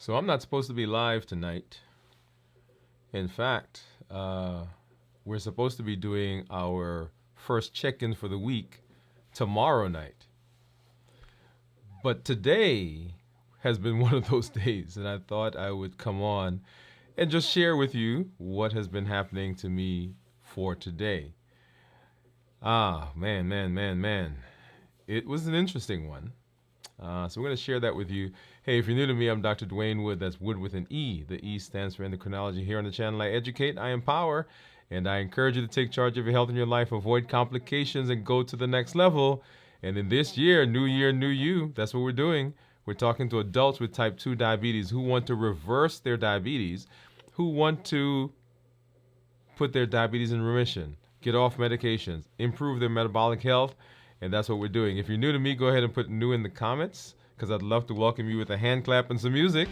So I'm not supposed to be live tonight. In fact, we're supposed to be doing our first check-in for the week tomorrow night. But today has been one of those days, and I thought I would come on and just share with you what has been happening to me for today. Man. It was an interesting one. So we're going to share that with you. Hey, if you're new to me, I'm Dr. Dwain Woode. That's Wood with an E. The E stands for endocrinology. Here on the channel, I educate, I empower, and I encourage you to take charge of your health and your life, avoid complications, and go to the next level. And in this year, new you, that's what we're doing. We're talking to adults with type 2 diabetes who want to reverse their diabetes, who want to put their diabetes in remission, get off medications, improve their metabolic health, and that's what we're doing. If you're new to me, go ahead and put new in the comments because I'd love to welcome you with a hand clap and some music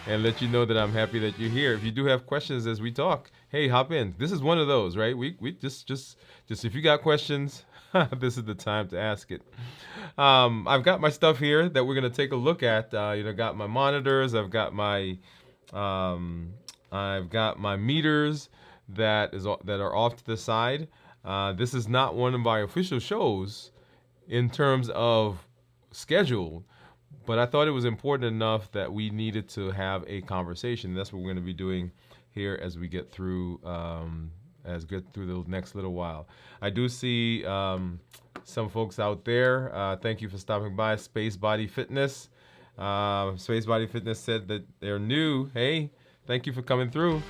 and let you know that I'm happy that you're here. If you do have questions as we talk, hey, hop in. This is one of those, right? We just if you got questions, this is the time to ask it. I've got my stuff here that we're gonna take a look at. Got my monitors. I've got my meters that are off to the side. This is not one of my official shows in terms of schedule, but I thought it was important enough that we needed to have a conversation. That's what we're going to be doing here as we get through the next little while. I do see some folks out there. Thank you for stopping by. Space Body Fitness. Space Body Fitness said that they're new. Hey, thank you for coming through.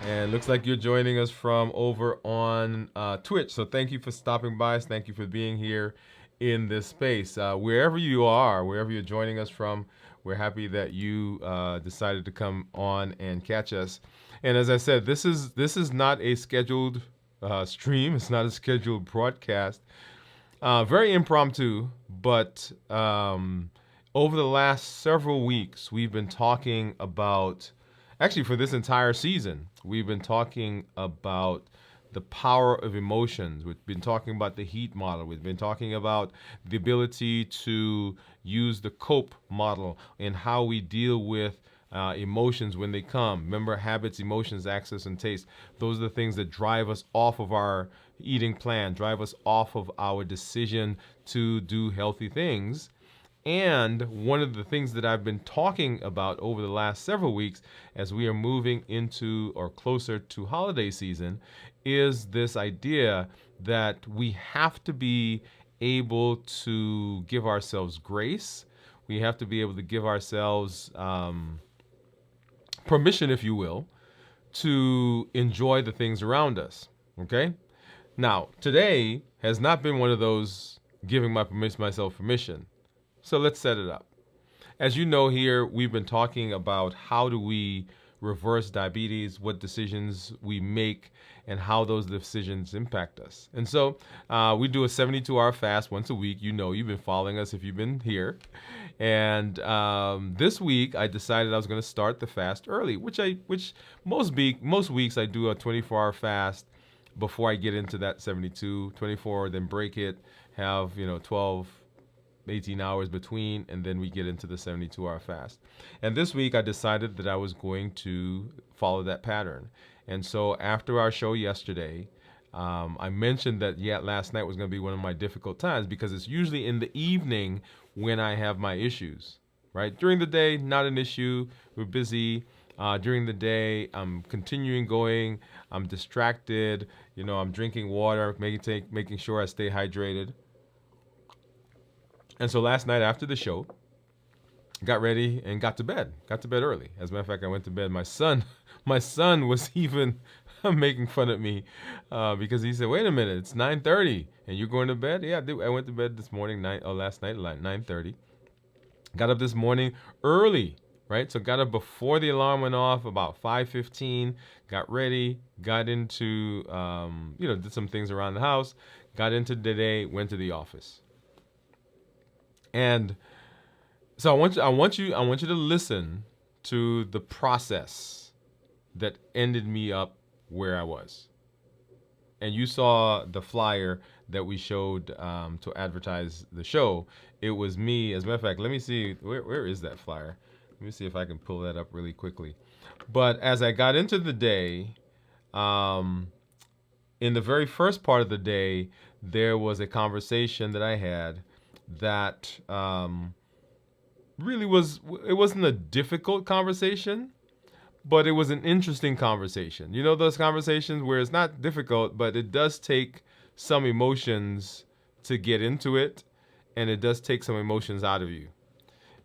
And looks like you're joining us from over on Twitch. So thank you for stopping by. Thank you for being here in this space. Wherever you are, wherever you're joining us from, we're happy that you decided to come on and catch us. And as I said, this is not a scheduled stream. It's not a scheduled broadcast. Very impromptu, but over the last several weeks, we've been talking about, actually for this entire season, we've been talking about the power of emotions. We've been talking about the HEAT model. We've been talking about the ability to use the COPE model and how we deal with emotions when they come. Remember, habits, emotions, access, and taste. Those are the things that drive us off of our eating plan, drive us off of our decision to do healthy things. And one of the things that I've been talking about over the last several weeks as we are moving into or closer to holiday season is this idea that we have to be able to give ourselves grace. We have to be able to give ourselves permission, if you will, to enjoy the things around us. Okay? Now, today has not been one of those giving myself permission. So let's set it up. As you know here, we've been talking about how do we reverse diabetes, what decisions we make, and how those decisions impact us. And so we do a 72-hour fast once a week. You know, you've been following us if you've been here. And this week, I decided I was going to start the fast early, which most weeks I do a 24-hour fast before I get into that 72, 24, then break it, have 12, 18 hours between, and then we get into the 72-hour fast. And this week I decided that I was going to follow that pattern. And so after our show yesterday, I mentioned that last night was going to be one of my difficult times because it's usually in the evening when I have my issues, right? During the day, not an issue. We're busy. During the day, I'm continuing going. I'm distracted. I'm drinking water, making sure I stay hydrated. And so last night after the show, got ready and got to bed. Got to bed early. As a matter of fact, I went to bed. My son was even making fun of me because he said, "Wait a minute, it's 9:30 and you're going to bed?" Yeah, I went to bed this morning, last night at 9:30. Got up this morning early, right? So got up before the alarm went off, about 5:15. Got ready, got into, did some things around the house. Got into the day, went to the office. And so I want you to listen to the process that ended me up where I was. and you saw the flyer that we showed to advertise the show, it was me. As a matter of fact, let me see, where is that flyer? Let me see if I can pull that up really quickly. But as I got into the day, um, in the very first part of the day, there was a conversation that I had that really was, it wasn't a difficult conversation, but it was an interesting conversation. You know, those conversations where it's not difficult, but it does take some emotions to get into it, and it does take some emotions out of you.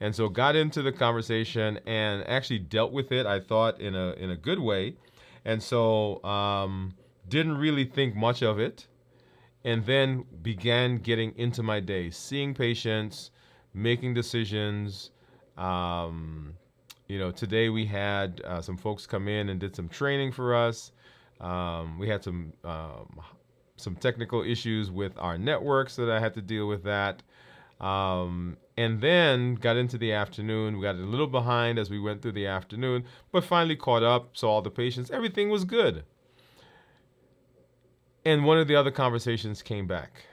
And so got into the conversation and actually dealt with it, I thought, in a good way. And so didn't really think much of it, and then began getting into my day, seeing patients, making decisions. Today we had some folks come in and did some training for us. We had some technical issues with our network, so that I had to deal with that. And then got into the afternoon. We got a little behind as we went through the afternoon, but finally caught up, saw all the patients. Everything was good. And one of the other conversations came back.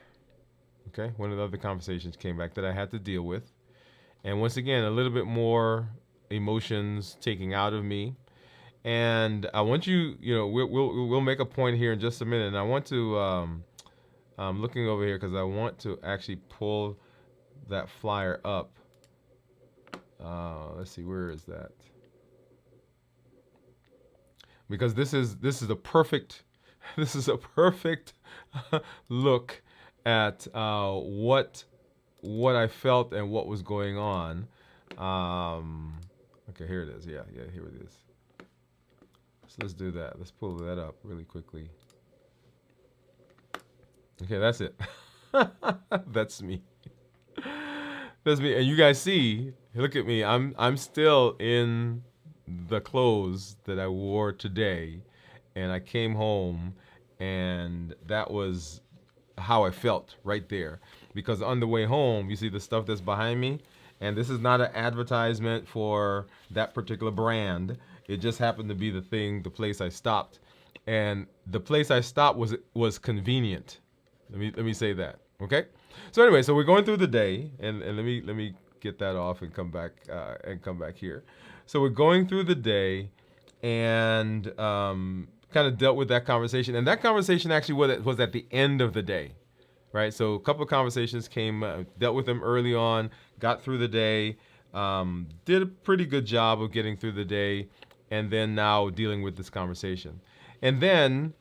Okay, one of the other conversations came back that I had to deal with. And once again, a little bit more emotions taking out of me. And I want you, we'll make a point here in just a minute. And I want to, I'm looking over here because I want to actually pull that flyer up. Let's see, where is that? Because this is a perfect look at what I felt and what was going on. Okay, here it is. Yeah, here it is. So let's do that. Let's pull that up really quickly. Okay, that's it. That's me. That's me. And you guys see, look at me. I'm still in the clothes that I wore today, and I came home, and that was how I felt right there. Because on the way home, you see the stuff that's behind me, and this is not an advertisement for that particular brand. It just happened to be the place I stopped, and the place I stopped was convenient. Let me say that. Okay. So anyway, so we're going through the day, and let me get that off and come back here. So we're going through the day, and kind of dealt with that conversation, and that conversation actually was at the end of the day, right? So a couple of conversations came, dealt with them early on, got through the day, did a pretty good job of getting through the day, and then now dealing with this conversation, and then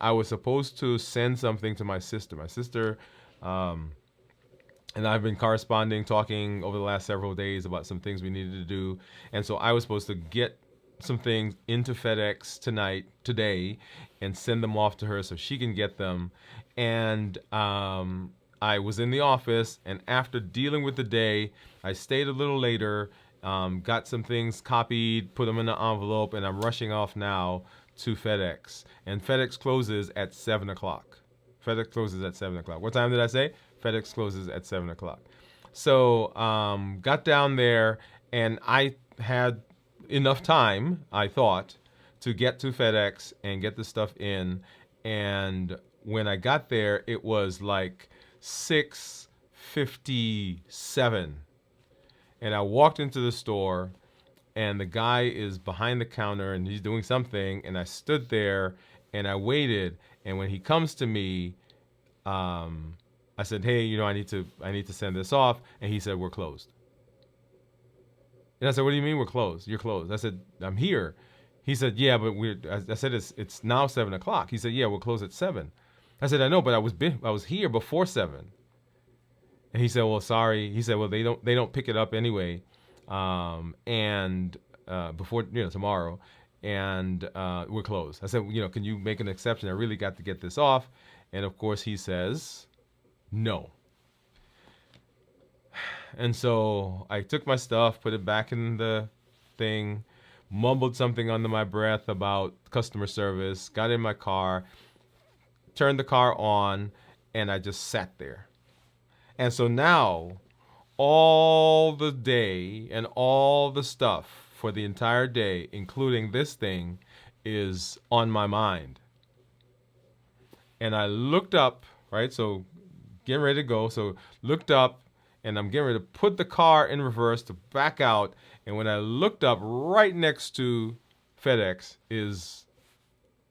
I was supposed to send something to my sister. My sister. And I've been corresponding, talking over the last several days about some things we needed to do. And so I was supposed to get some things into FedEx today, and send them off to her so she can get them. And I was in the office, and after dealing with the day, I stayed a little later, got some things copied, put them in an envelope, and I'm rushing off now to FedEx. And FedEx closes at 7 o'clock. FedEx closes at 7 o'clock. What time did I say? FedEx closes at 7 o'clock. So got down there, and I had enough time, I thought, to get to FedEx and get the stuff in. And when I got there, it was like 6:57. And I walked into the store, and the guy is behind the counter, and he's doing something, and I stood there, and I waited. And when he comes to me, I said, "Hey, I need to send this off." And he said, "We're closed." And I said, "What do you mean we're closed? You're closed." I said, "I'm here." He said, "Yeah, but I said, it's now 7 o'clock. He said, "Yeah, we'll close at 7. I said, "I know, but I was here before 7. And he said, "Well, sorry." He said, "Well, they don't pick it up anyway, and before tomorrow, and we're closed." I said, "Can you make an exception? I really got to get this off." And of course he says, "No." And so I took my stuff, put it back in the thing, mumbled something under my breath about customer service, got in my car, turned the car on, and I just sat there. And so now all the day and all the stuff for the entire day, including this thing, is on my mind. and I looked up, right? So getting ready to go. So looked up, and I'm getting ready to put the car in reverse to back out. And when I looked up, right next to FedEx is,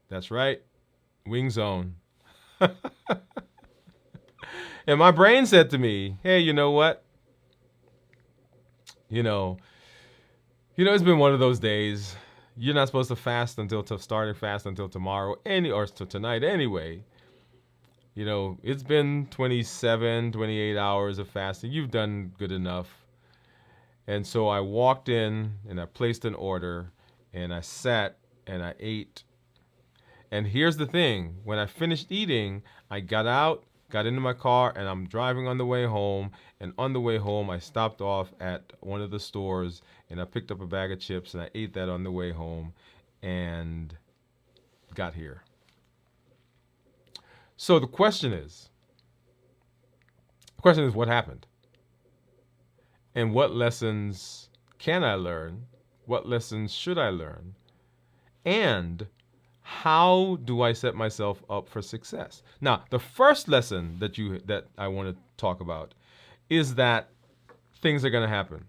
that's right, Wing Zone. And my brain said to me, hey, you know what? You know, it's been one of those days. You're not supposed to fast until starting fast until tomorrow, or to tonight anyway. It's been 27, 28 hours of fasting. You've done good enough. And so I walked in and I placed an order and I sat and I ate. And here's the thing. When I finished eating, I got out, got into my car, and I'm driving on the way home. And on the way home, I stopped off at one of the stores and I picked up a bag of chips and I ate that on the way home and got here. So the question is what happened? And what lessons can I learn? What lessons should I learn? And how do I set myself up for success? Now, the first lesson that I want to talk about is that things are going to happen.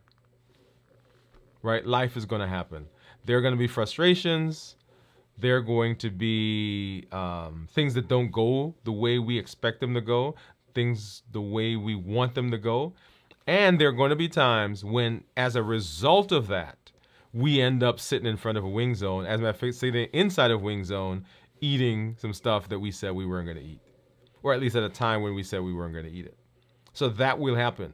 Right? Life is going to happen. There are going to be frustrations. There are going to be things that don't go the way we expect them to go, things the way we want them to go. And there are going to be times when, as a result of that, we end up sitting in front of a Wing Zone, as a matter of fact, sitting inside of Wing Zone, eating some stuff that we said we weren't going to eat, or at least at a time when we said we weren't going to eat it. So that will happen.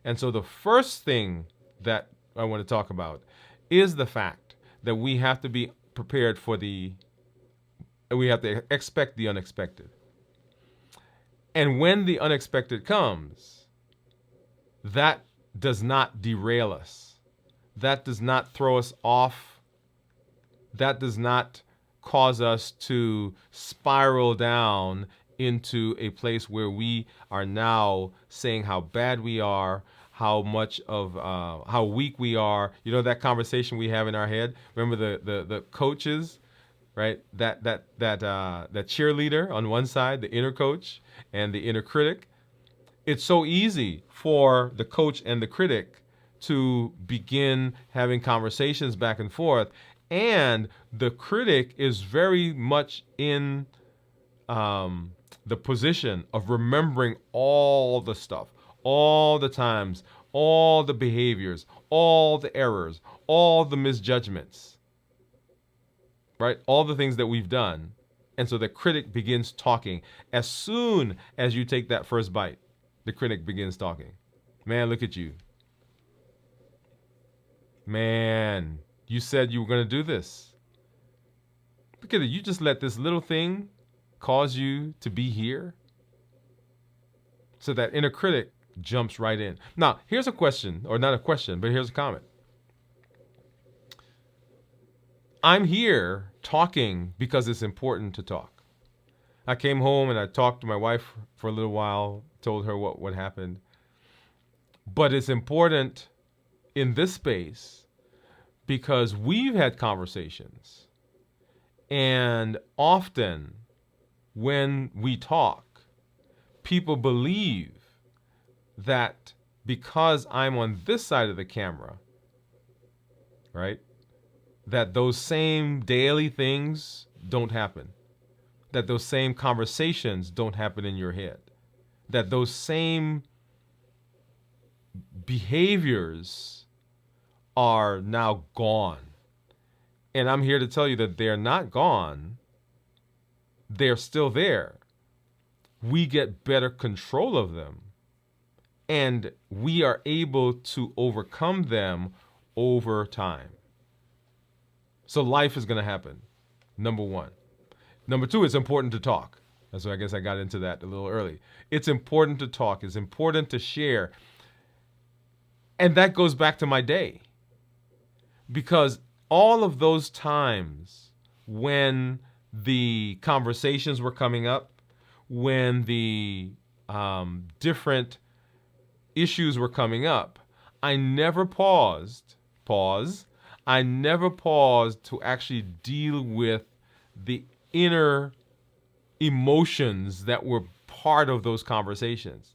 And so the first thing that I want to talk about is the fact that we have to be prepared we have to expect the unexpected. And when the unexpected comes, that does not derail us. That does not throw us off. That does not cause us to spiral down into a place where we are now saying how bad we are, how weak we are. You know that conversation we have in our head? Remember the coaches, right? That cheerleader on one side, the inner coach, and the inner critic. It's so easy for the coach and the critic to begin having conversations back and forth. And the critic is very much in the position of remembering all the stuff, all the times, all the behaviors, all the errors, all the misjudgments, right? All the things that we've done. And so the critic begins talking. As soon as you take that first bite, the critic begins talking. Man, look at you. Man, you said you were going to do this. Look at it. You just let this little thing cause you to be here. So that inner critic jumps right in. Now, here's a question, or not a question, but here's a comment. I'm here talking because it's important to talk. I came home and I talked to my wife for a little while, told her what happened. But it's important in this space because we've had conversations. And often when we talk, people believe that because I'm on this side of the camera, right, that those same daily things don't happen. That those same conversations don't happen in your head. That those same behaviors are now gone. And I'm here to tell you that they're not gone. They're still there. We get better control of them. And we are able to overcome them over time. So life is going to happen, number one. Number two, it's important to talk. So I guess I got into that a little early. It's important to talk. It's important to share. And that goes back to my day. Because all of those times when the conversations were coming up, when the different issues were coming up, I never paused. I never paused to actually deal with the inner emotions that were part of those conversations.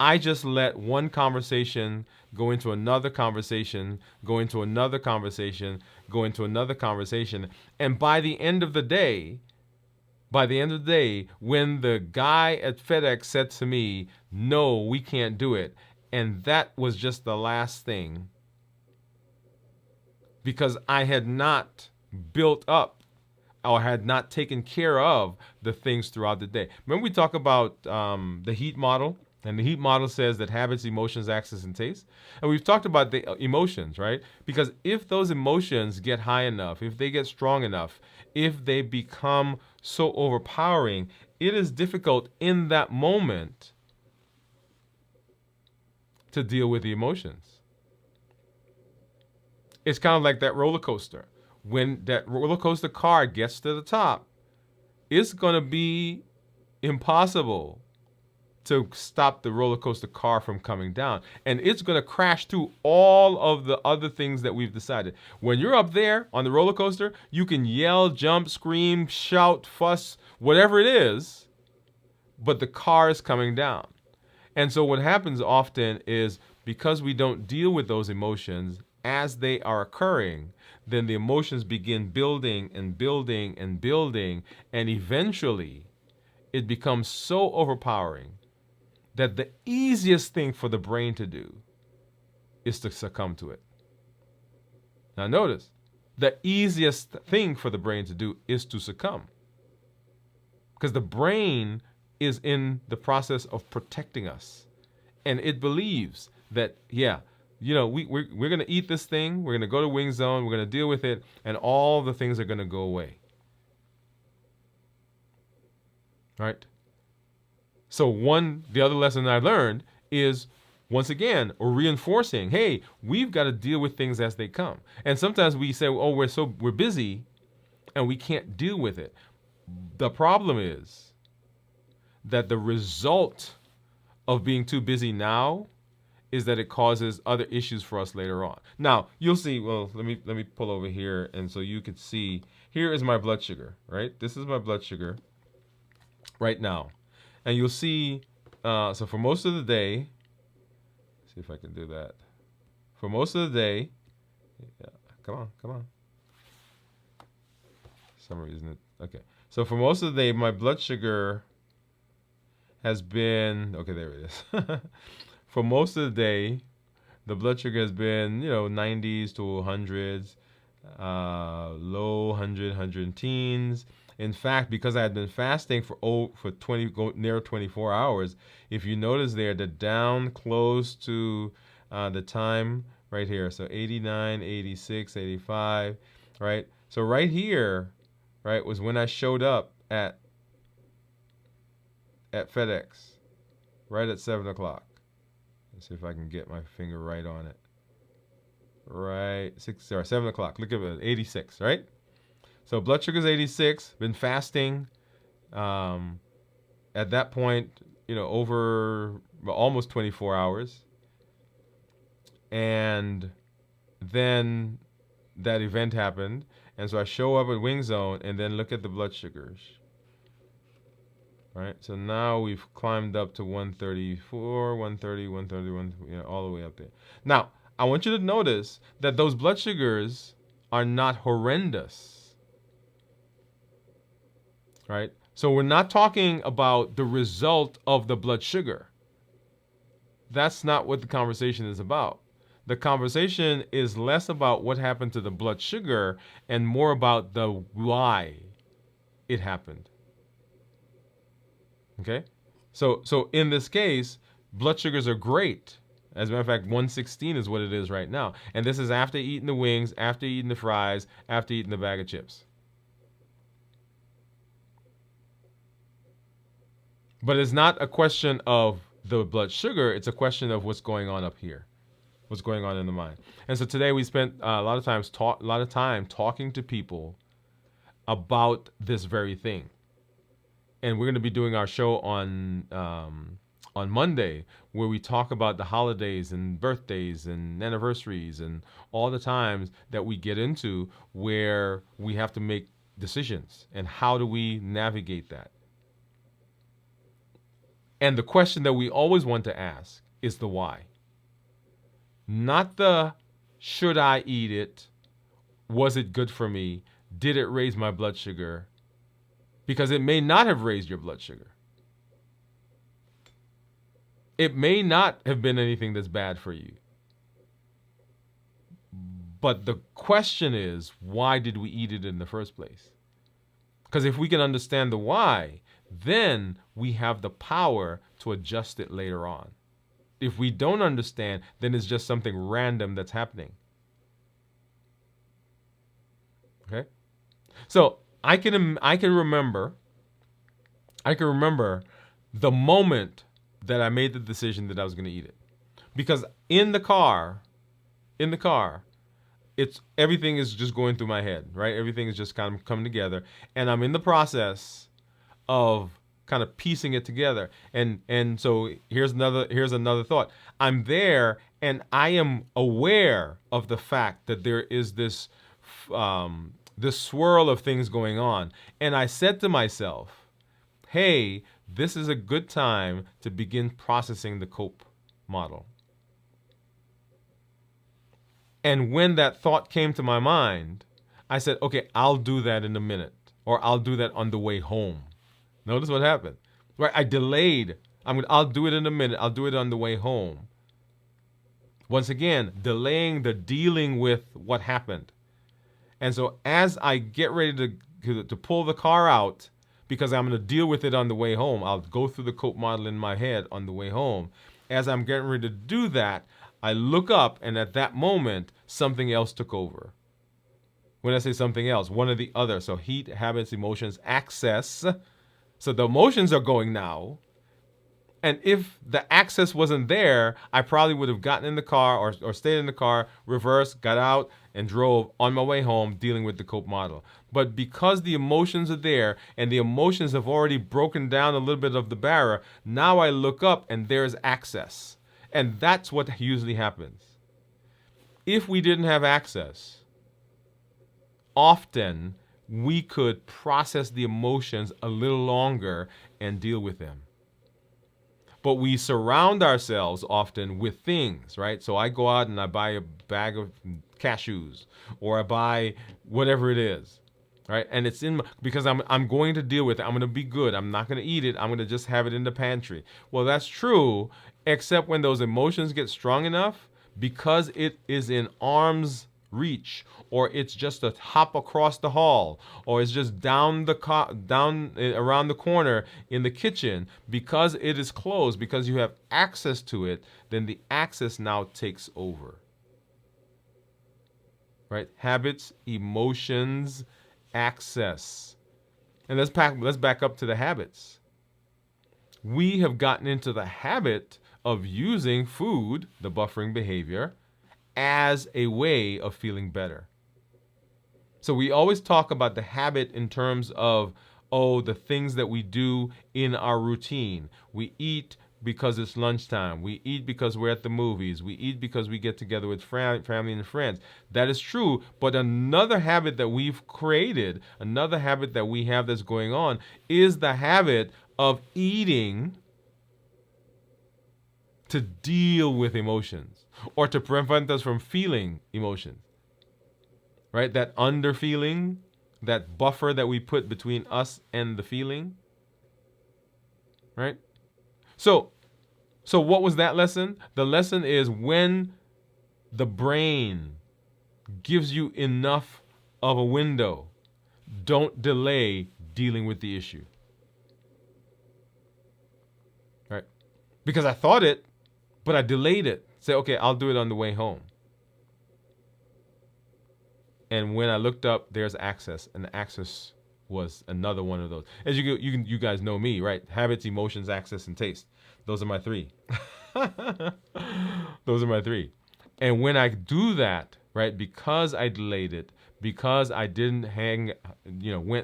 I just let one conversation go into another conversation, go into another conversation, go into another conversation. And by the end of the day, when the guy at FedEx said to me, no, we can't do it, and that was just the last thing, because I had not built up or had not taken care of the things throughout the day. Remember, we talk about the heat model, and the heat model says that habits, emotions, access, and taste. And we've talked about the emotions, right? Because if those emotions get high enough, if they get strong enough, if they become so overpowering, it is difficult in that moment to deal with the emotions. It's kind of like that roller coaster. When that roller coaster car gets to the top, it's going to be impossible to stop the roller coaster car from coming down. And it's going to crash through all of the other things that we've decided. When you're up there on the roller coaster, you can yell, jump, scream, shout, fuss, whatever it is, but the car is coming down. And so what happens often is, because we don't deal with those emotions as they are occurring, then the emotions begin building and building and building, and eventually it becomes so overpowering that the easiest thing for the brain to do is to succumb to it. Now notice, the easiest thing for the brain to do is to succumb, because the brain is in the process of protecting us, and it believes that, yeah, we're going to eat this thing, we're going to go to wing zone, we're going to deal with it, and all the things are going to go away. Right? So the other lesson I learned is, once again, reinforcing, hey, we've got to deal with things as they come. And sometimes we say, oh, we're busy and we can't deal with it. The problem is that the result of being too busy now is that it causes other issues for us later on. Now, you'll see, well, let me pull over here, and so you can see, here is my blood sugar, right? This is my blood sugar right now. And you'll see, so for most of the day, see if I can do that. For most of the day, yeah, come on. For some reason, okay. So for most of the day, my blood sugar has been, okay, there it is. For most of the day, the blood sugar has been, 90s to 100s, low 100 teens. In fact, because I had been fasting for 24 hours, if you notice there, the down close to the time right here, so 89, 86, 85, right? So right here, right, was when I showed up at FedEx, right at 7 o'clock. Let's see if I can get my finger right on it. Right, 7 o'clock. Look at it, 86, right? So blood sugar's 86. Been fasting. At that point, over almost 24 hours. And then that event happened, and so I show up at Wing Zone, and then look at the blood sugars. Right, so now we've climbed up to 134, 130, 131, all the way up there. Now, I want you to notice that those blood sugars are not horrendous. Right? So we're not talking about the result of the blood sugar. That's not what the conversation is about. The conversation is less about what happened to the blood sugar and more about the why it happened. Okay? So in this case, blood sugars are great. As a matter of fact, 116 is what it is right now. And this is after eating the wings, after eating the fries, after eating the bag of chips. But it's not a question of the blood sugar, it's a question of what's going on up here. What's going on in the mind. And so today we spent a lot of time talking to people about this very thing. And we're going to be doing our show on Monday, where we talk about the holidays and birthdays and anniversaries and all the times that we get into where we have to make decisions, and how do we navigate that. And the question that we always want to ask is the why. Not the should I eat it? Was it good for me? Did it raise my blood sugar? Because it may not have raised your blood sugar. It may not have been anything that's bad for you. But the question is, why did we eat it in the first place? Because if we can understand the why, then we have the power to adjust it later on. If we don't understand, then it's just something random that's happening. Okay? So I can remember the moment that I made the decision that I was going to eat it. Because in the car, everything is just going through my head, right? Everything is just kind of coming together, and I'm in the process of kind of piecing it together. And so here's another thought. I'm there, and I am aware of the fact that there is this swirl of things going on. And I said to myself, hey, this is a good time to begin processing the COPE model. And when that thought came to my mind, I said, okay, I'll do that in a minute, or I'll do that on the way home. Notice what happened. Right? I delayed. I'll do it in a minute. I'll do it on the way home. Once again, delaying the dealing with what happened. And so as I get ready to pull the car out, because I'm going to deal with it on the way home, I'll go through the COPE model in my head on the way home. As I'm getting ready to do that, I look up, and at that moment, something else took over. When I say something else, one or the other. So heat, habits, emotions, access. So the emotions are going now. And if the access wasn't there, I probably would have gotten in the car or stayed in the car, reversed, got out, and drove on my way home dealing with the COPE model. But because the emotions are there and the emotions have already broken down a little bit of the barrier, now I look up and there's access. And that's what usually happens. If we didn't have access, often we could process the emotions a little longer and deal with them. But we surround ourselves often with things, right? So I go out and I buy a bag of cashews, or I buy whatever it is, right? And it's because I'm going to deal with it. I'm going to be good. I'm not going to eat it. I'm going to just have it in the pantry. Well, that's true, except when those emotions get strong enough, because it is in arm's reach, or it's just a hop across the hall, or it's just down around the corner in the kitchen. Because it is closed, because you have access to it, then the access now takes over. Right? Habits, emotions, access. And let's back up to the habits. We have gotten into the habit of using food, the buffering behavior, as a way of feeling better. So we always talk about the habit in terms of, the things that we do in our routine. We eat because it's lunchtime. We eat because we're at the movies. We eat because we get together with family and friends. That is true. But another habit that we've created, another habit that we have that's going on, is the habit of eating to deal with emotions, or to prevent us from feeling emotions. Right? That underfeeling, that buffer that we put between us and the feeling. Right? So what was that lesson? The lesson is, when the brain gives you enough of a window, don't delay dealing with the issue. Right? Because I thought it, but I delayed it. Say, okay, I'll do it on the way home. And when I looked up, there's access, and the access was another one of those. As you guys know me, right? Habits, emotions, access, and taste. Those are my three. Those are my three. And when I do that, right, because I delayed it, because I didn't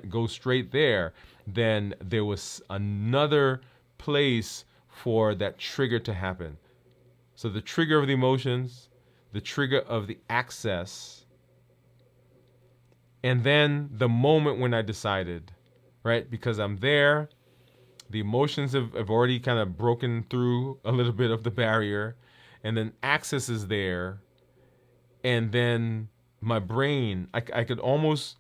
go straight there, then there was another place for that trigger to happen. So the trigger of the emotions, the trigger of the access, and then the moment when I decided, right? Because I'm there, The emotions have already kind of broken through a little bit of the barrier, and then access is there, and then my brain, I could almost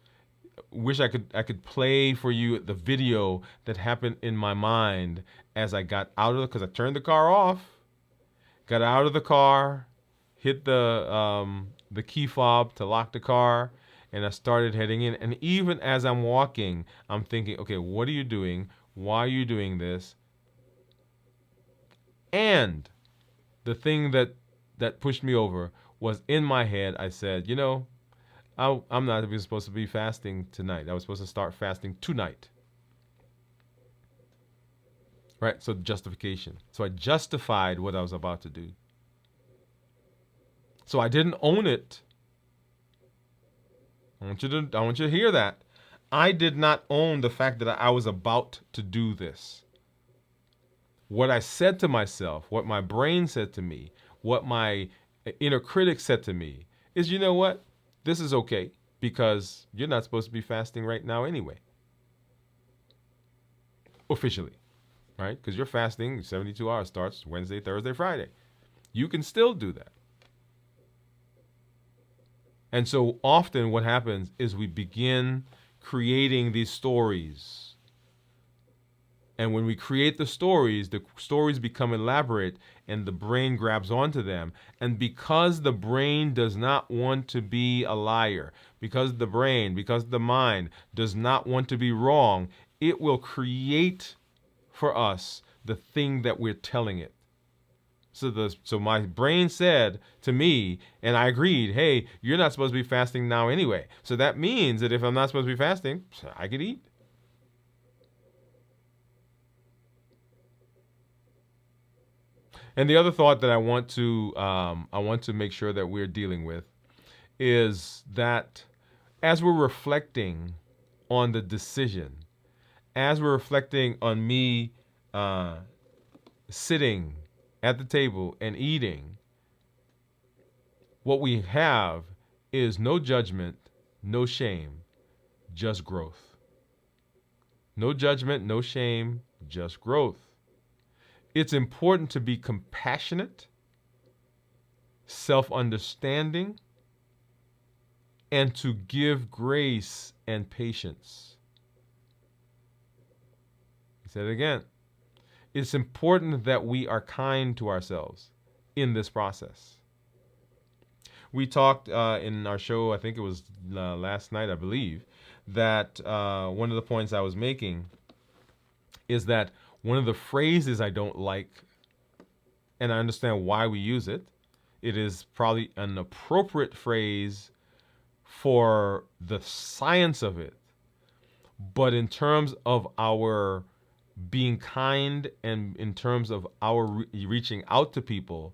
wish I could play for you the video that happened in my mind as I got out of because I turned the car off, got out of the car, hit the key fob to lock the car, and I started heading in. And even as I'm walking, I'm thinking, okay, what are you doing? Why are you doing this? And the thing that pushed me over was in my head. I said, I'm not even supposed to be fasting tonight. I was supposed to start fasting tonight. Right? So justification. So I justified what I was about to do. So I didn't own it. I want you to hear that. I did not own the fact that I was about to do this. What I said to myself, what my brain said to me, what my inner critic said to me is, you know what? This is okay because you're not supposed to be fasting right now anyway. Officially, right? Because your fasting, 72 hours, starts Wednesday, Thursday, Friday. You can still do that. And so often what happens is we begin creating these stories. And when we create the stories become elaborate and the brain grabs onto them. And because the brain does not want to be a liar, because the mind does not want to be wrong, it will create for us the thing that we're telling it. So my brain said to me, and I agreed, hey, you're not supposed to be fasting now anyway. So that means that if I'm not supposed to be fasting, I could eat. And the other thought that I want to make sure that we're dealing with is that as we're reflecting on the decision, as we're reflecting on me sitting at the table and eating, what we have is no judgment, no shame, just growth. No judgment, no shame, just growth. It's important to be compassionate, self-understanding, and to give grace and patience. I said it again. It's important that we are kind to ourselves in this process. We talked in our show, I think it was last night, I believe, that one of the points I was making is that one of the phrases I don't like, and I understand why we use it, it is probably an appropriate phrase for the science of it. But in terms of our being kind and in terms of our reaching out to people,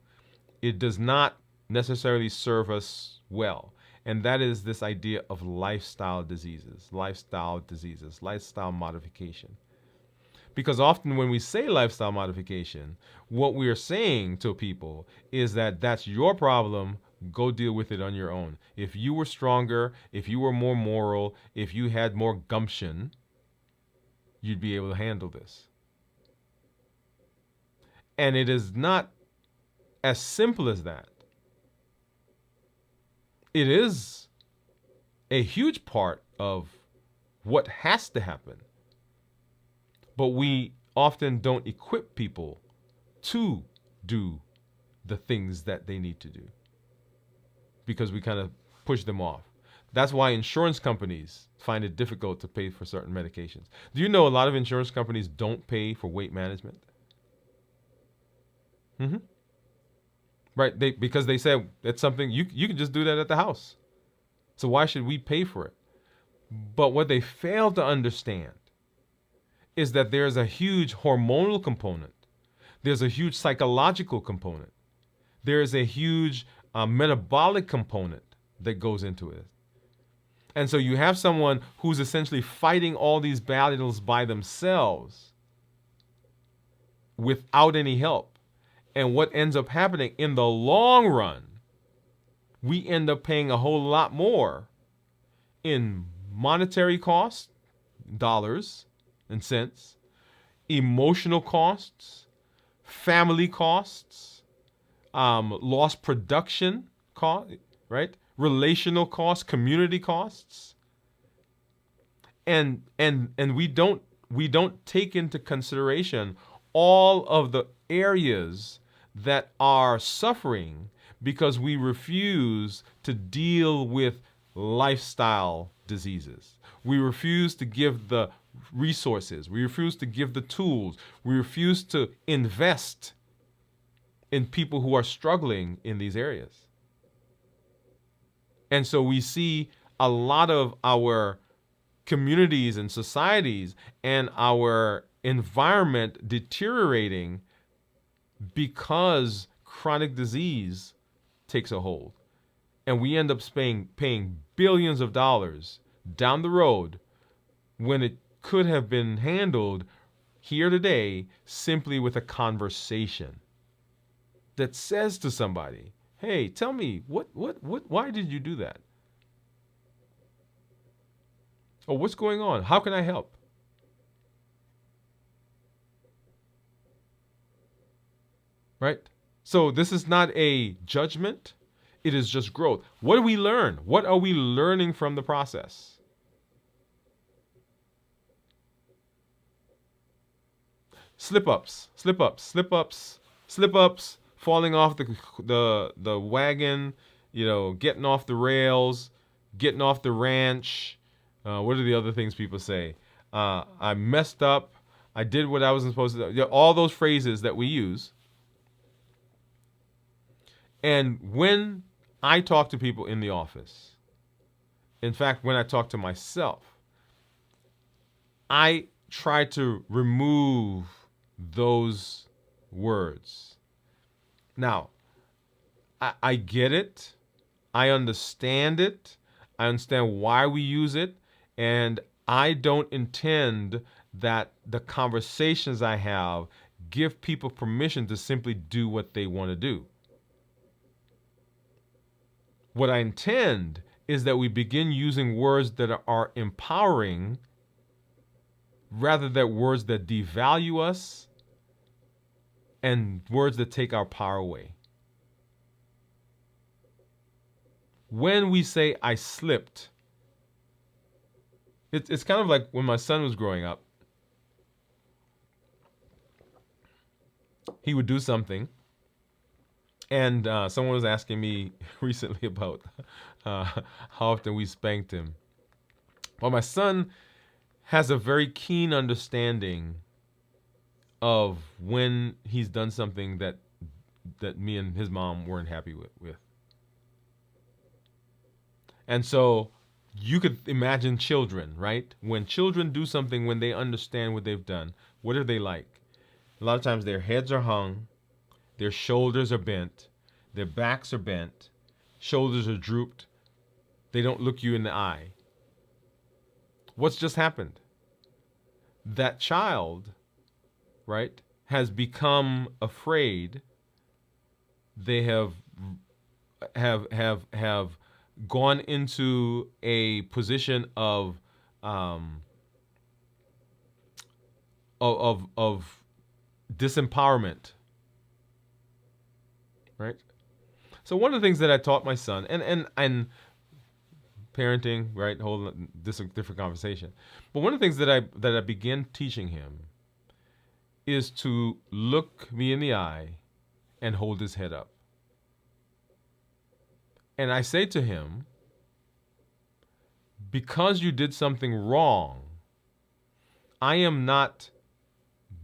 it does not necessarily serve us well. And that is this idea of lifestyle diseases, lifestyle modification. Because often when we say lifestyle modification, what we are saying to people is that that's your problem. Go deal with it on your own. If you were stronger, if you were more moral, if you had more gumption, you'd be able to handle this. And it is not as simple as that. It is a huge part of what has to happen. But we often don't equip people to do the things that they need to do because we kind of push them off. That's why insurance companies find it difficult to pay for certain medications. Do you know a lot of insurance companies don't pay for weight management? Mm-hmm. Right, because they said it's something you can just do that at the house. So why should we pay for it? But what they fail to understand is that there's a huge hormonal component. There's a huge psychological component. There is a huge metabolic component that goes into it. And so you have someone who's essentially fighting all these battles by themselves without any help. And what ends up happening in the long run, we end up paying a whole lot more in monetary costs, dollars and cents, emotional costs, family costs, lost production cost, right? Relational costs, community costs, and we don't take into consideration all of the areas that are suffering because we refuse to deal with lifestyle diseases. We refuse to give the resources. We refuse to give the tools. We refuse to invest in people who are struggling in these areas. And so we see a lot of our communities and societies and our environment deteriorating because chronic disease takes a hold. And we end up paying billions of dollars down the road when it could have been handled here today simply with a conversation that says to somebody, hey, tell me, why did you do that? Or what's going on? How can I help? Right? So this is not a judgment. It is just growth. What do we learn? What are we learning from the process? Slip-ups, slip-ups, slip-ups, slip-ups, falling off the wagon, getting off the rails, getting off the ranch. What are the other things people say? I messed up. I did what I wasn't supposed to do. All those phrases that we use. And when I talk to people in the office, in fact, when I talk to myself, I try to remove those words. Now, I get it. I understand it. I understand why we use it. And I don't intend that the conversations I have give people permission to simply do what they want to do. What I intend is that we begin using words that are empowering rather than words that devalue us and words that take our power away. When we say, I slipped, it's kind of like when my son was growing up. He would do something, and someone was asking me recently about how often we spanked him. Well, my son has a very keen understanding of when he's done something that me and his mom weren't happy with. And so you could imagine children, right? When children do something, when they understand what they've done, what are they like? A lot of times their heads are hung, their shoulders are bent, their backs are bent, shoulders are drooped. They don't look you in the eye. What's just happened? That child, right, has become afraid. They have gone into a position of disempowerment, right? So one of the things that I taught my son, and parenting, right, whole different conversation, but one of the things that I began teaching him is to look me in the eye and hold his head up. And I say to him, because you did something wrong, I am not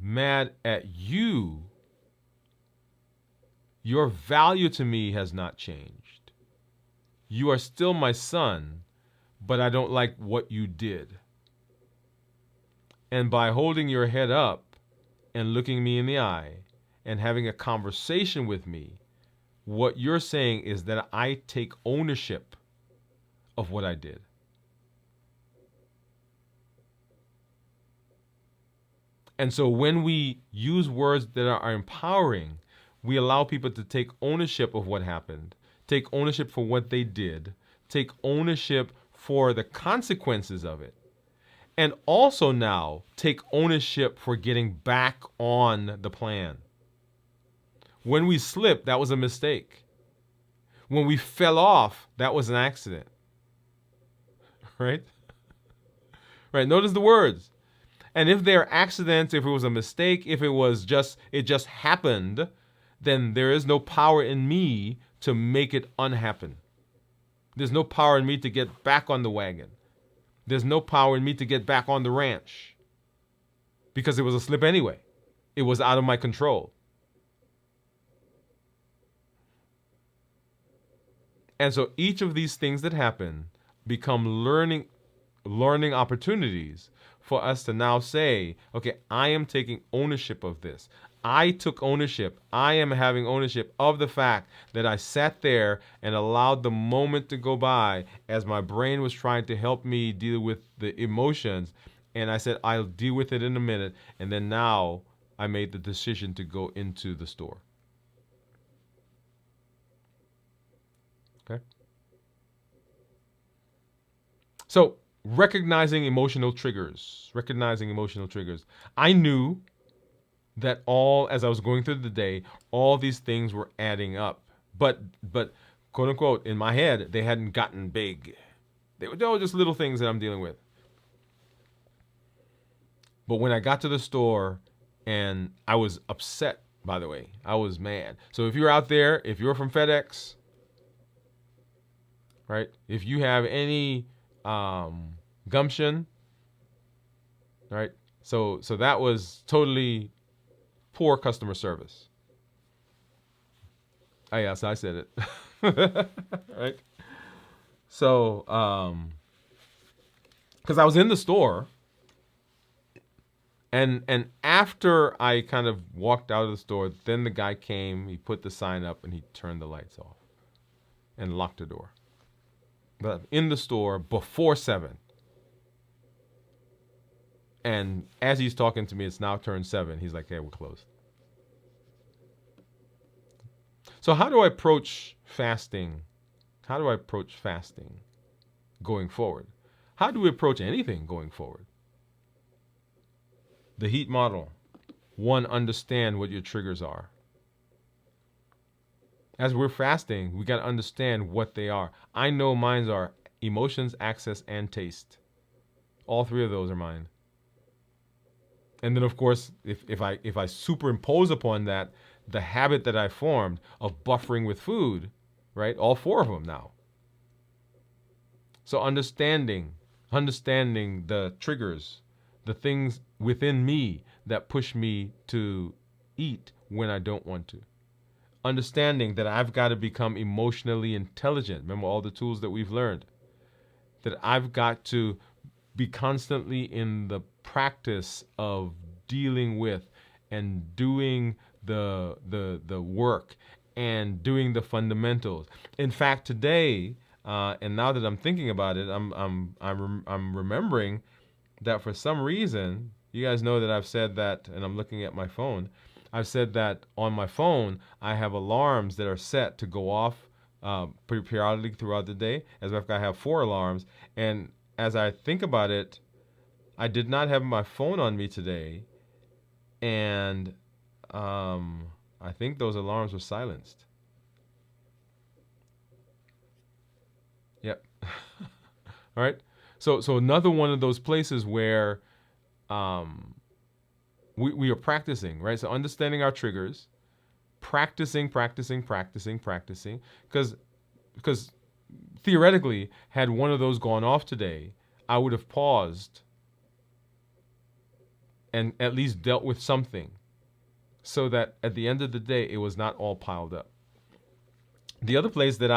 mad at you. Your value to me has not changed. You are still my son, but I don't like what you did. And by holding your head up and looking me in the eye and having a conversation with me, what you're saying is that I take ownership of what I did. And so when we use words that are empowering, we allow people to take ownership of what happened, take ownership for what they did, take ownership for the consequences of it. and also now take ownership for getting back on the plan. When we slipped, that was a mistake. When we fell off, that was an accident. Right? Right. Notice the words. And if they're accidents, if it was a mistake, if it just happened, then there is no power in me to make it unhappen. There's no power in me to get back on the wagon. There's no power in me to get back on the ranch. Because it was a slip anyway. It was out of my control. And so each of these things that happen become learning opportunities for us to now say, okay, I am taking ownership of this. I took ownership. I am having ownership of the fact that I sat there and allowed the moment to go by as my brain was trying to help me deal with the emotions. And I said, I'll deal with it in a minute. And then now I made the decision to go into the store. Okay. So recognizing emotional triggers. I knew that as I was going through the day, all these things were adding up. But quote unquote, in my head, they hadn't gotten big. They were just little things that I'm dealing with. But when I got to the store, and I was upset, by the way, I was mad. So if you're out there, if you're from FedEx, right? If you have any gumption, right? So that was totally poor customer service. Oh, yes, I said it. Right? So, because I was in the store, and after I kind of walked out of the store, then the guy came, he put the sign up, and he turned the lights off and locked the door. But I'm in the store before 7. And as he's talking to me, it's now turned 7. He's like, hey, we're closed. So how do I approach fasting? How do I approach fasting going forward? How do we approach anything going forward? The HEAT model. 1, understand what your triggers are. As we're fasting, we got to understand what they are. I know mine are emotions, access, and taste. All 3 of those are mine. And then, of course, if I superimpose upon that the habit that I formed of buffering with food, right? All 4 of them now. So understanding the triggers, the things within me that push me to eat when I don't want to. Understanding that I've got to become emotionally intelligent. Remember all the tools that we've learned. That I've got to be constantly in the practice of dealing with and doing the work and doing the fundamentals. In fact, today, and now that I'm thinking about it, I'm remembering that for some reason, you guys know that I've said that, and I'm looking at my phone. I've said that on my phone, I have alarms that are set to go off periodically throughout the day. As a matter of fact, I have 4 alarms. And as I think about it, I did not have my phone on me today. And I think those alarms were silenced. Yep. All right. So another one of those places where we are practicing, right? So understanding our triggers, practicing, because theoretically, had one of those gone off today, I would have paused and at least dealt with something so that at the end of the day, it was not all piled up. The other place that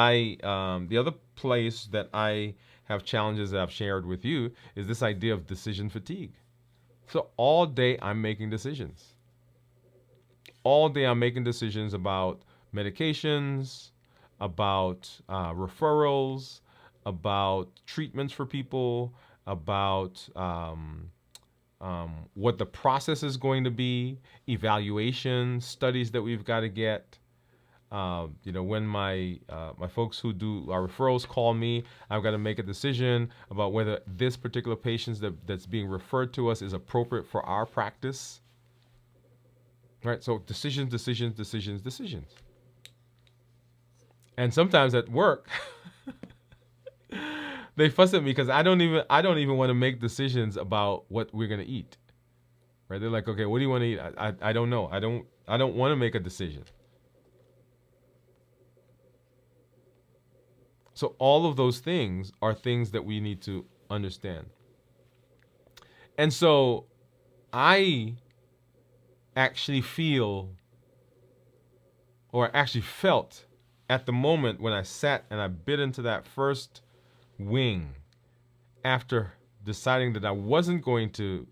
I have challenges that I've shared with you is this idea of decision fatigue. So all day I'm making decisions. All day I'm making decisions about medications, about referrals, about treatments for people, about what the process is going to be, evaluations, studies that we've got to get, When my folks who do our referrals call me, I've got to make a decision about whether this particular patient that's being referred to us is appropriate for our practice. Right? So decisions, decisions, decisions, decisions. And sometimes at work, they fuss at me because I don't even want to make decisions about what we're gonna eat. Right? They're like, okay, what do you want to eat? I don't know. I don't want to make a decision. So all of those things are things that we need to understand. And so I actually felt at the moment when I sat and I bit into that first wing after deciding that I was going to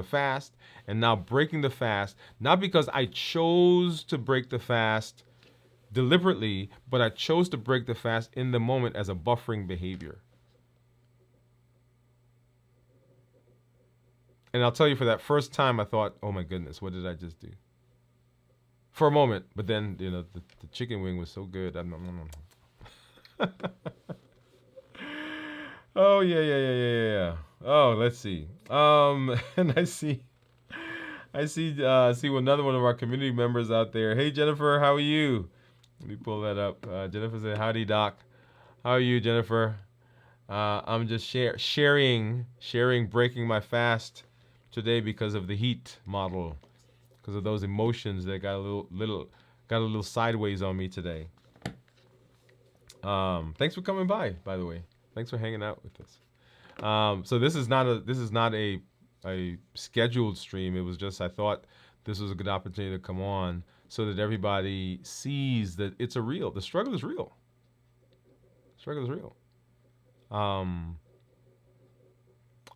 fast, and now breaking the fast, not because I chose to break the fast deliberately, but I chose to break the fast in the moment as a buffering behavior. And I'll tell you, for that first time, I thought, oh my goodness, what did I just do? For a moment, but then, the chicken wing was so good. Oh, yeah. Oh, let's see. And I see another one of our community members out there. Hey, Jennifer, how are you? Let me pull that up. Jennifer said, howdy, doc. How are you, Jennifer? I'm just sharing breaking my fast today because of the heat model, because of those emotions that got a little sideways on me today. Thanks for coming by the way. Thanks for hanging out with us. So this is not a scheduled stream. It was just, I thought this was a good opportunity to come on so that everybody sees that the struggle is real. Struggle is real.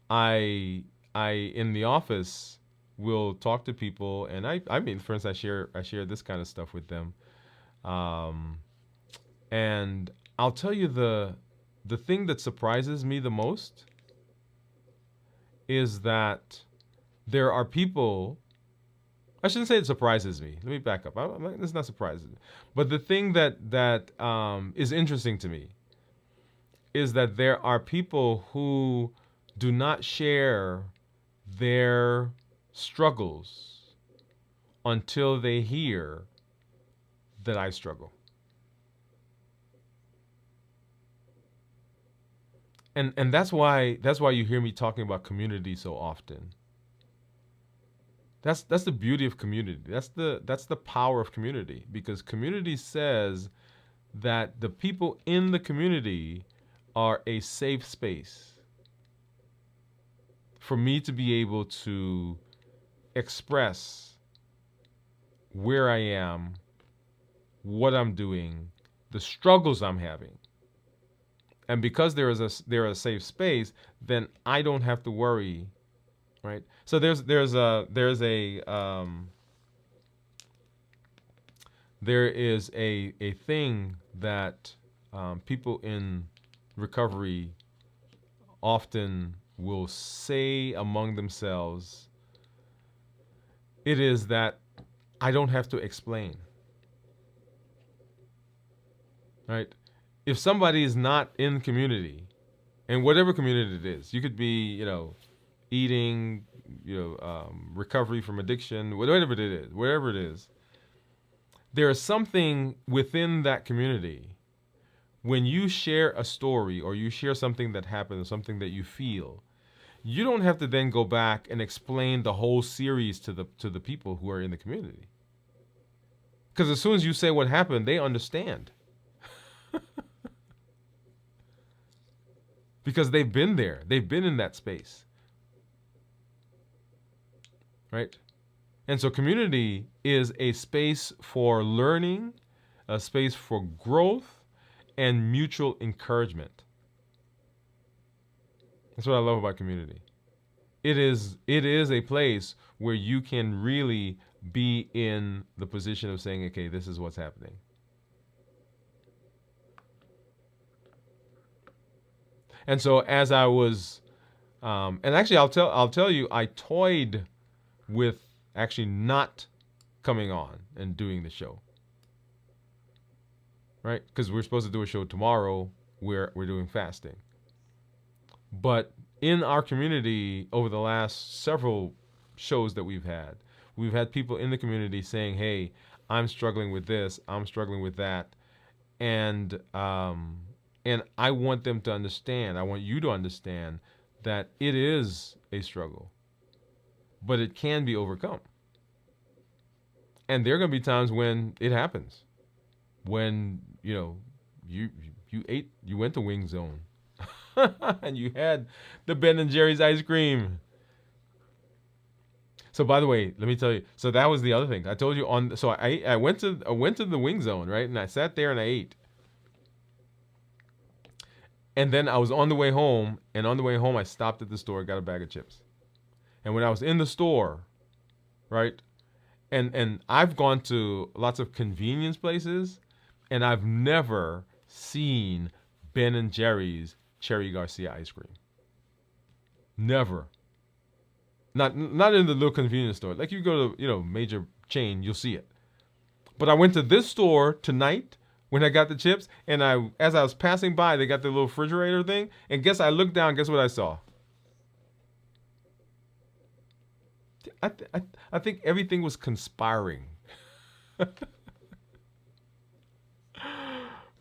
I in the office will talk to people, and I mean, for instance, I share this kind of stuff with them, and I'll tell you the thing that surprises me the most is that there are people. I shouldn't say it surprises me. Let me back up. It's not surprising, but the thing that is interesting to me is that there are people who do not share their struggles until they hear that I struggle. And that's why you hear me talking about community so often. That's the beauty of community. That's the power of community, because community says that the people in the community are a safe space for me to be able to express where I am, what I'm doing, the struggles I'm having. And because they're a safe space, then I don't have to worry, right? So there is a thing that people in recovery often will say among themselves. It is that I don't have to explain, right? If somebody is not in community, and whatever community it is, you could be, eating, recovery from addiction, whatever it is, there is something within that community. When you share a story or you share something that happened or something that you feel, you don't have to then go back and explain the whole series to the people who are in the community. Because as soon as you say what happened, they understand. Because they've been there. They've been in that space. Right? And so community is a space for learning, a space for growth, and mutual encouragement. That's what I love about community. It is a place where you can really be in the position of saying, okay, this is what's happening. And so as I was, and actually I'll tell you, I toyed with actually not coming on and doing the show. right? Because we're supposed to do a show tomorrow where we're doing fasting. But in our community, over the last several shows that we've had people in the community saying, "Hey, I'm struggling with this. I'm struggling with that," and I want them to understand. I want you to understand that it is a struggle, but it can be overcome. And there are going to be times when it happens, when you went to Wing Zone, and you had the Ben and Jerry's ice cream. So by the way, let me tell you. So that was the other thing I told you on. So I went to the Wing Zone, right, and I sat there and I ate. And then I was on the way home, and on the way home I stopped at the store, got a bag of chips. And when I was in the store, right, and I've gone to lots of convenience places, and I've never seen Ben and Jerry's Cherry Garcia ice cream. Never. Not in the little convenience store. Like you go to major chain, you'll see it. But I went to this store tonight when I got the chips, and as I was passing by, they got the little refrigerator thing, and I looked down. Guess what I saw? I think everything was conspiring.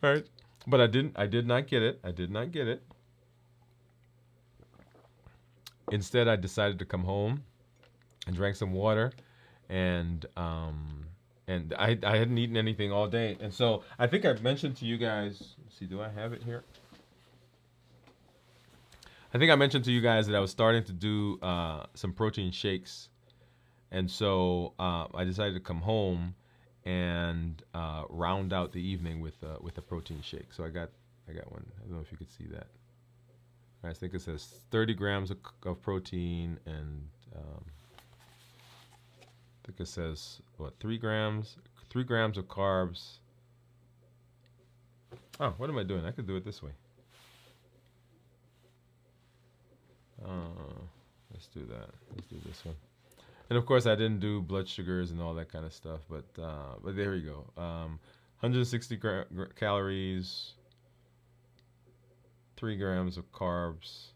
Right? But I did not get it. I did not get it. Instead, I decided to come home and drank some water, and I hadn't eaten anything all day. And so I think I mentioned to you guys, let's see, do I have it here? I think I mentioned to you guys that I was starting to do some protein shakes. And so I decided to come home and round out the evening with a protein shake. So I got one. I don't know if you could see that. I think it says 30 grams of protein, and I think it says 3 grams of carbs. Oh, what am I doing? I could do it this way. Let's do that. Let's do this one. And of course, I didn't do blood sugars and all that kind of stuff, but there we go. 160 calories, 3 grams of carbs,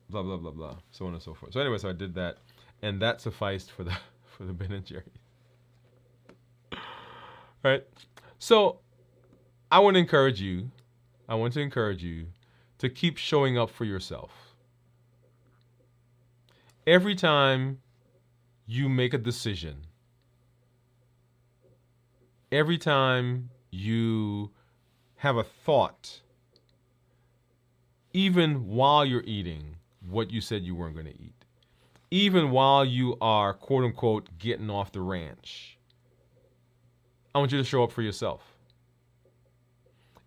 blah blah blah blah, so on and so forth. So anyway, so I did that, and that sufficed for the Ben and Jerry's. Right. So I want to encourage you. To keep showing up for yourself. Every time you make a decision, every time you have a thought, even while you're eating what you said you weren't going to eat, even while you are, quote unquote, getting off the ranch, I want you to show up for yourself.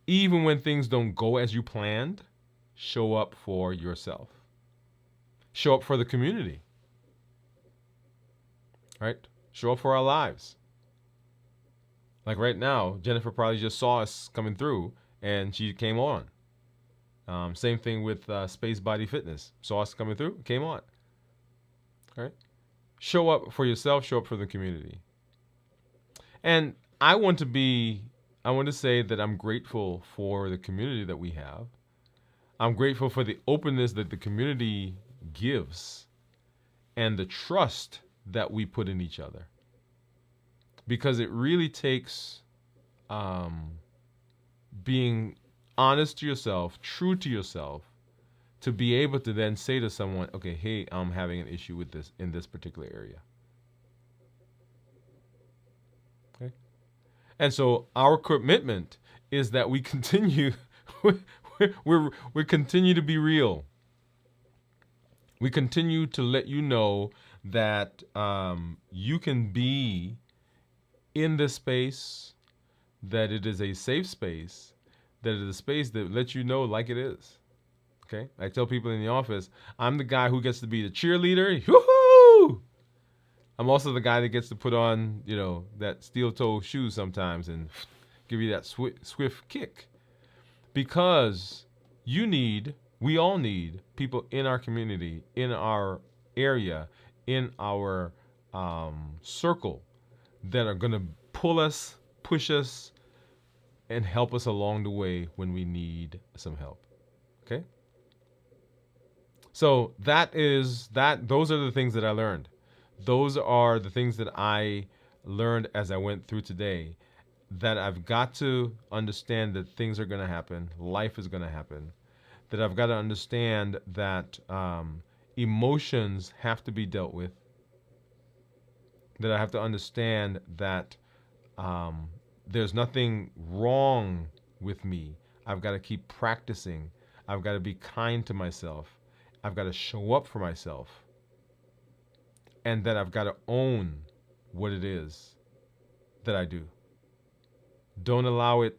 Even when things don't go as you planned, show up for yourself. Show up for the community. Right? Show up for our lives. Like right now, Jennifer probably just saw us coming through and she came on. Same thing with Space Body Fitness. Saw us coming through, came on. Right? Show up for yourself, show up for the community. And I want to say that I'm grateful for the community that we have. I'm grateful for the openness that the community gives and the trust that we put in each other. Because it really takes being honest to yourself, true to yourself, to be able to then say to someone, okay, hey, I'm having an issue with this in this particular area. Okay? And so our commitment is that we continue we continue to be real. We continue to let you know that you can be in this space, that it is a safe space, that it is a space that lets you know like it is. Okay? I tell people in the office, I'm the guy who gets to be the cheerleader. Woo-hoo! I'm also the guy that gets to put on, that steel-toe shoe sometimes and give you that swift kick. Because we all need people in our community, in our area, in our circle that are going to pull us push us and help us along the way when we need some help. Okay? So those are the things that I learned. Those are the things that I learned as I went through today, that I've got to understand that things are going to happen, life is going to happen, that I've got to understand that emotions have to be dealt with, that I have to understand that there's nothing wrong with me. I've got to keep practicing. I've got to be kind to myself. I've got to show up for myself. And that I've got to own what it is that I do. Don't allow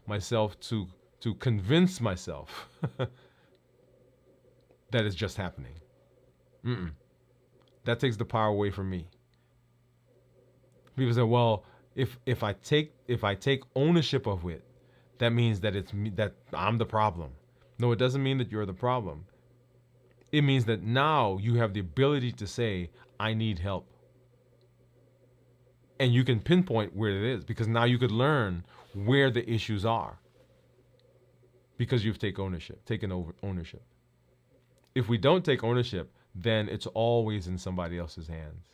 myself to convince myself that it's just happening. Mm-mm. That takes the power away from me. People say, well, if I take ownership of it, that means that it's me, that I'm the problem. No, it doesn't mean that you're the problem. It means that now you have the ability to say, I need help. And you can pinpoint where it is, because now you could learn where the issues are, because you've taken over ownership. If we don't take ownership, then it's always in somebody else's hands.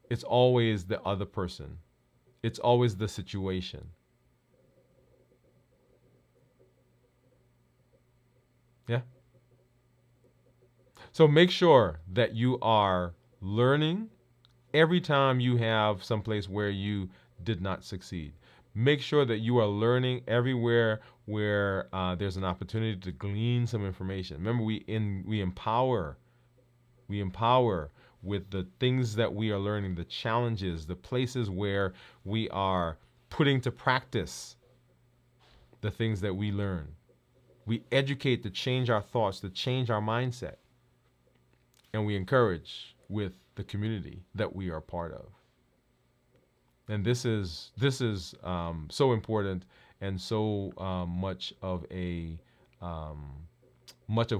It's always the other person. It's always the situation. Yeah? So make sure that you are learning every time you have someplace where you did not succeed. Make sure that you are learning everywhere where there's an opportunity to glean some information. Remember, we empower with the things that we are learning, the challenges, the places where we are putting to practice the things that we learn. We educate to change our thoughts, to change our mindset. And we encourage with the community that we are part of. And this is so important, and so much of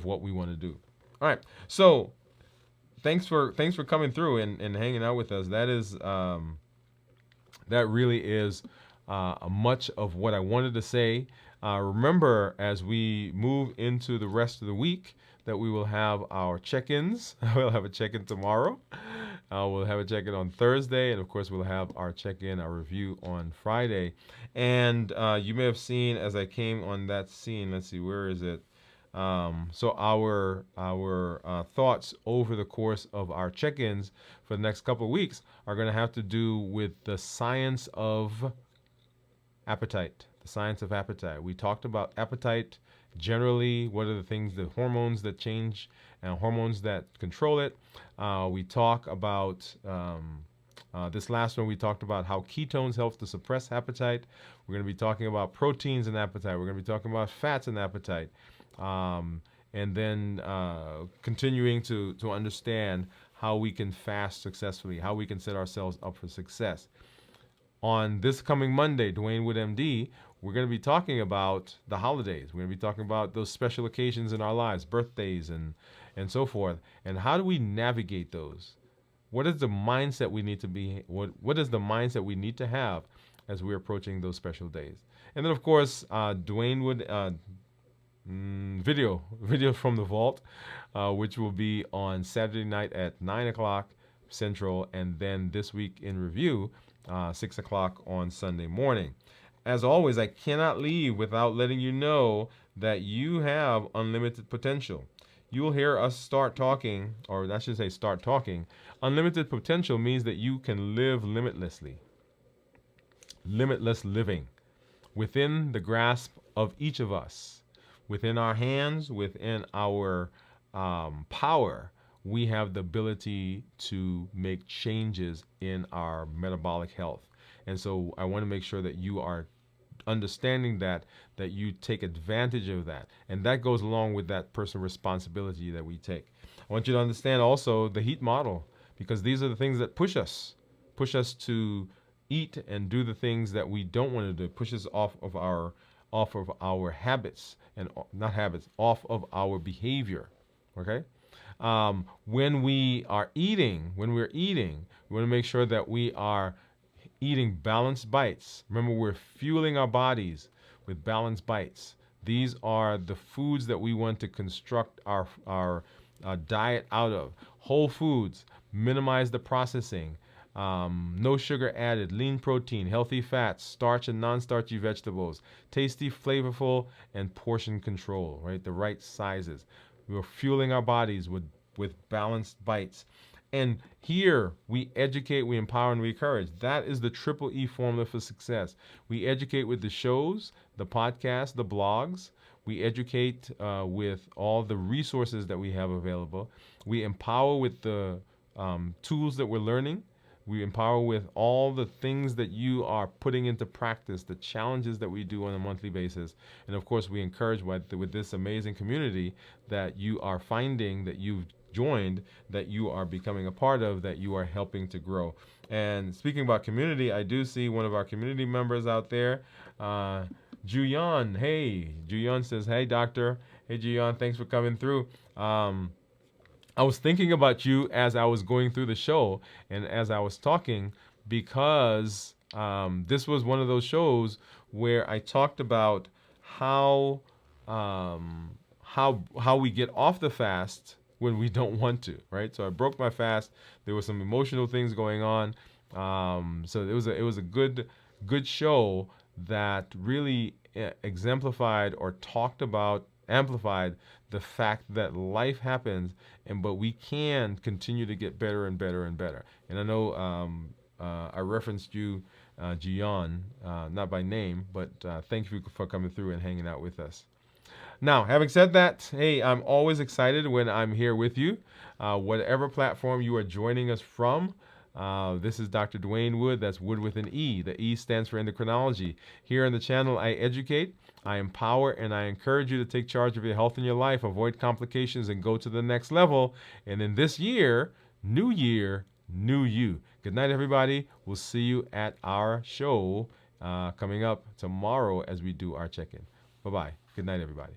what we want to do. All right, so thanks for coming through and hanging out with us. That really is much of what I wanted to say. Remember, as we move into the rest of the week, that we will have our check-ins. We'll have a check-in tomorrow. We'll have a check-in on Thursday, and of course, we'll have our check-in, our review on Friday. And you may have seen as I came on that scene. Let's see, where is it? So our thoughts over the course of our check-ins for the next couple of weeks are going to have to do with the science of appetite. The science of appetite. We talked about appetite generally. What are the things, the hormones that change and hormones that control it? We talk about this last one. We talked about how ketones help to suppress appetite. We're going to be talking about proteins and appetite. We're going to be talking about fats and appetite. And then continuing to understand how we can fast successfully, how we can set ourselves up for success. On this coming Monday, Dwain Woode, MD, we're going to be talking about the holidays. We're going to be talking about those special occasions in our lives, birthdays and so forth, and how do we navigate those? What is the mindset we need to be? What is the mindset we need to have as we're approaching those special days? And then, of course, Dwain Woode. Video from the vault, which will be on Saturday night at 9 o'clock Central, and then this week in review, 6 o'clock on Sunday morning. As always, I cannot leave without letting you know that you have unlimited potential. You will hear us start talking, or I should say start talking. Unlimited potential means that you can live limitlessly. Limitless living within the grasp of each of us. Within our hands, within our power, we have the ability to make changes in our metabolic health. And so I want to make sure that you are understanding that you take advantage of that. And that goes along with that personal responsibility that we take. I want you to understand also the HEAT model, because these are the things that push us to eat and do the things that we don't want to do, push us off of our habits, and not habits, off of our behavior. Okay? When we're eating, we want to make sure that we are eating balanced bites. Remember, we're fueling our bodies with balanced bites. These are the foods that we want to construct our diet out of. Whole foods, minimize the processing, no sugar added, lean protein, healthy fats, starch and non-starchy vegetables, tasty, flavorful, and portion control, right? The right sizes. We're fueling our bodies with balanced bites. And here we educate, we empower, and we encourage. That is the triple E formula for success. We educate with the shows, the podcasts, the blogs. We educate with all the resources that we have available. We empower with the tools that we're learning. We empower with all the things that you are putting into practice, the challenges that we do on a monthly basis. And of course, we encourage with this amazing community that you are finding, that you've joined, that you are becoming a part of, that you are helping to grow. And speaking about community, I do see one of our community members out there, Juyon. Hey, Juyon says, hey, doctor. Hey, Juyon, thanks for coming through. I was thinking about you as I was going through the show and as I was talking, because this was one of those shows where I talked about how we get off the fast when we don't want to, right? So I broke my fast. There were some emotional things going on. So it was a good show that really exemplified or talked about, amplified the fact that life happens, but we can continue to get better and better and better. And I know I referenced you, Gian, not by name, but thank you for coming through and hanging out with us. Now, having said that, hey, I'm always excited when I'm here with you. Whatever platform you are joining us from, this is Dr. Dwain Woode. That's Wood with an E. The E stands for endocrinology. Here on the channel, I educate, I empower, and I encourage you to take charge of your health and your life, avoid complications, and go to the next level. And in this year, new you. Good night, everybody. We'll see you at our show coming up tomorrow as we do our check-in. Bye-bye. Good night, everybody.